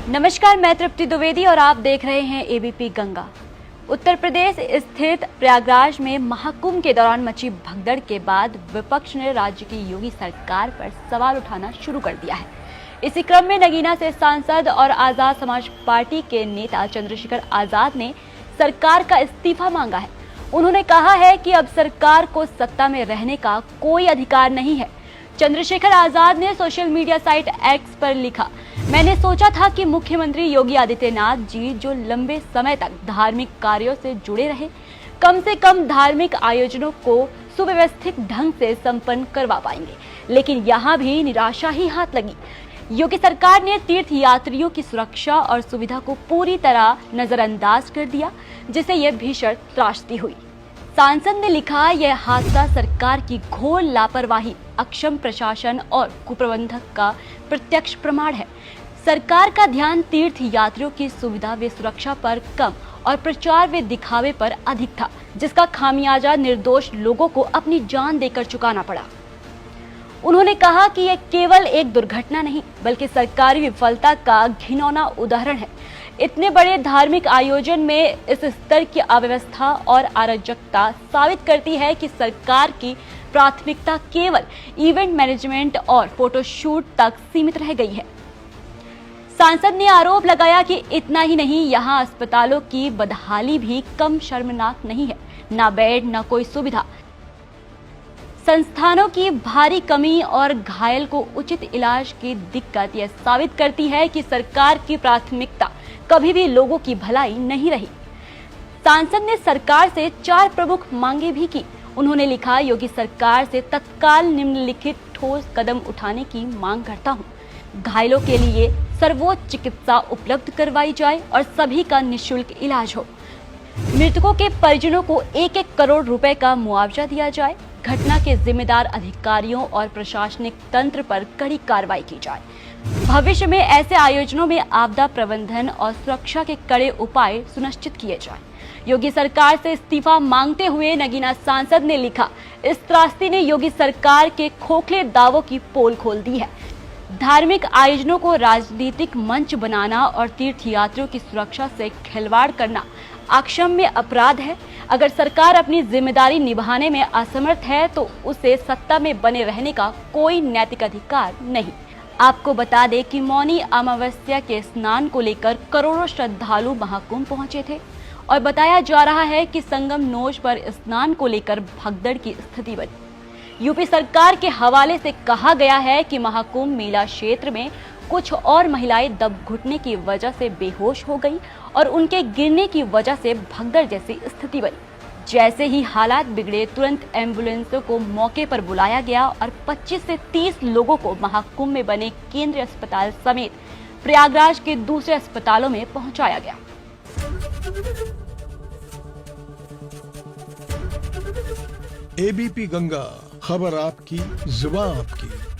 नमस्कार, मैं तृप्ति द्विवेदी और आप देख रहे हैं एबीपी गंगा। उत्तर प्रदेश स्थित प्रयागराज में महाकुंभ के दौरान मची भगदड़ के बाद विपक्ष ने राज्य की योगी सरकार पर सवाल उठाना शुरू कर दिया है। इसी क्रम में नगीना से सांसद और आजाद समाज पार्टी के नेता चंद्रशेखर आजाद ने सरकार का इस्तीफा मांगा है। उन्होंने कहा है कि अब सरकार को सत्ता में रहने का कोई अधिकार नहीं है। चंद्रशेखर आजाद ने सोशल मीडिया साइट एक्स पर लिखा, मैंने सोचा था कि मुख्यमंत्री योगी आदित्यनाथ जी जो लंबे समय तक धार्मिक कार्यों से जुड़े रहे, कम से कम धार्मिक आयोजनों को सुव्यवस्थित ढंग से संपन्न करवा पाएंगे, लेकिन यहाँ भी निराशा ही हाथ लगी। योगी सरकार ने तीर्थ यात्रियों की सुरक्षा और सुविधा को पूरी तरह नजरअंदाज कर दिया, जिससे यह भीषण त्रासदी हुई। सांसद ने लिखा, यह हादसा सरकार की घोर लापरवाही, अक्षम प्रशासन और कुप्रबंधक का प्रत्यक्ष प्रमाण है। सरकार का ध्यान तीर्थ यात्रियों की सुविधा व सुरक्षा पर कम और प्रचार व दिखावे पर अधिक था, जिसका खामियाजा निर्दोष लोगों को अपनी जान देकर चुकाना पड़ा। उन्होंने कहा कि यह केवल एक दुर्घटना नहीं, बल्कि सरकारी विफलता का घिनौना उदाहरण है। इतने बड़े धार्मिक आयोजन में इस स्तर की अव्यवस्था और अराजकता साबित करती है कि सरकार की प्राथमिकता केवल इवेंट मैनेजमेंट और फोटोशूट तक सीमित रह गई है। सांसद ने आरोप लगाया कि इतना ही नहीं, यहाँ अस्पतालों की बदहाली भी कम शर्मनाक नहीं है। ना बेड, ना कोई सुविधा, संस्थानों की भारी कमी और घायल को उचित इलाज की दिक्कत यह साबित करती है कि सरकार की प्राथमिकता कभी भी लोगों की भलाई नहीं रही। सांसद ने सरकार से 4 प्रमुख मांगे भी की। उन्होंने लिखा, योगी सरकार से तत्काल निम्नलिखित ठोस कदम उठाने की मांग करता हूँ। घायलों के लिए सर्वोच्च चिकित्सा उपलब्ध करवाई जाए और सभी का निःशुल्क इलाज हो। मृतकों के परिजनों को 1-1 करोड़ रुपए का मुआवजा दिया जाए। घटना के जिम्मेदार अधिकारियों और प्रशासनिक तंत्र पर कड़ी कार्रवाई की जाए। भविष्य में ऐसे आयोजनों में आपदा प्रबंधन और सुरक्षा के कड़े उपाय सुनिश्चित किए जाएं। योगी सरकार से इस्तीफा मांगते हुए नगीना सांसद ने लिखा, इस त्रासदी ने योगी सरकार के खोखले दावों की पोल खोल दी है। धार्मिक आयोजनों को राजनीतिक मंच बनाना और तीर्थयात्रियों की सुरक्षा से खिलवाड़ करना अक्षम्य अपराध है। अगर सरकार अपनी जिम्मेदारी निभाने में असमर्थ है तो उसे सत्ता में बने रहने का कोई नैतिक अधिकार नहीं। आपको बता दें कि मौनी अमावस्या के स्नान को लेकर करोड़ों श्रद्धालु महाकुंभ पहुंचे थे और बताया जा रहा है कि संगम नोज पर स्नान को लेकर भगदड़ की स्थिति बनी। यूपी सरकार के हवाले से कहा गया है कि महाकुंभ मेला क्षेत्र में कुछ और महिलाएं दब घुटने की वजह से बेहोश हो गई और उनके गिरने की वजह से भगदड़ जैसी स्थिति बनी। जैसे ही हालात बिगड़े, तुरंत एम्बुलेंसों को मौके पर बुलाया गया और 25 से 30 लोगों को महाकुंभ में बने केंद्रीय अस्पताल समेत प्रयागराज के दूसरे अस्पतालों में पहुंचाया गया। एबीपी गंगा, खबर आपकी, जुबान आपकी।